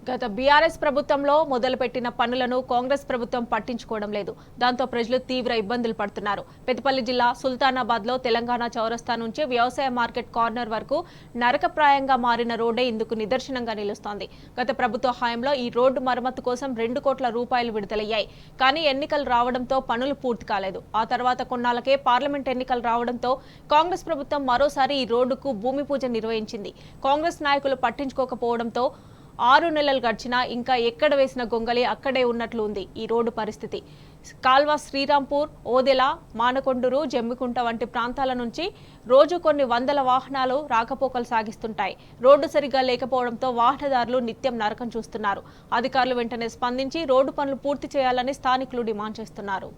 గత బీఆర్ఎస్ ప్రభుత్వంలో మొదలుపెట్టిన పనులను కాంగ్రెస్ ప్రభుత్వం పట్టించుకోవడం లేదు. దాంతో ప్రజలు తీవ్ర ఇబ్బందులు పడుతున్నారు. పెద్దపల్లి జిల్లా సుల్తానాబాద్ లో తెలంగాణ చౌరస్తా నుంచి వ్యవసాయ మార్కెట్ కార్నర్ వరకు నరకప్రాయంగా మారిన రోడ్డే ఇందుకు నిదర్శనంగా నిలుస్తోంది. గత ప్రభుత్వ హయాంలో ఈ రోడ్డు మరమ్మతు కోసం 2 కోట్ల రూపాయలు విడుదలయ్యాయి. కానీ ఎన్నికలు రావడంతో పనులు పూర్తి కాలేదు. ఆ తర్వాత కొన్నాళ్లకే పార్లమెంట్ ఎన్నికలు రావడంతో కాంగ్రెస్ ప్రభుత్వం మరోసారి ఈ రోడ్డుకు భూమి పూజ నిర్వహించింది. కాంగ్రెస్ నాయకులు పట్టించుకోకపోవడంతో 6 నెలలు గడిచినా ఇంకా ఎక్కడ వేసిన గొంగలి అక్కడే ఉన్నట్లు ఉంది ఈ రోడ్డు పరిస్థితి. కాల్వ శ్రీరాంపూర్, ఓదెల, మానకొండూరు, జమ్మికుంట వంటి ప్రాంతాల నుంచి రోజు కొన్ని వందల వాహనాలు రాకపోకలు సాగిస్తుంటాయి. రోడ్డు సరిగ్గా లేకపోవడంతో వాహనదారులు నిత్యం నరకం చూస్తున్నారు. అధికారులు వెంటనే స్పందించి రోడ్డు పనులు పూర్తి చేయాలని స్థానికులు డిమాండ్ చేస్తున్నారు.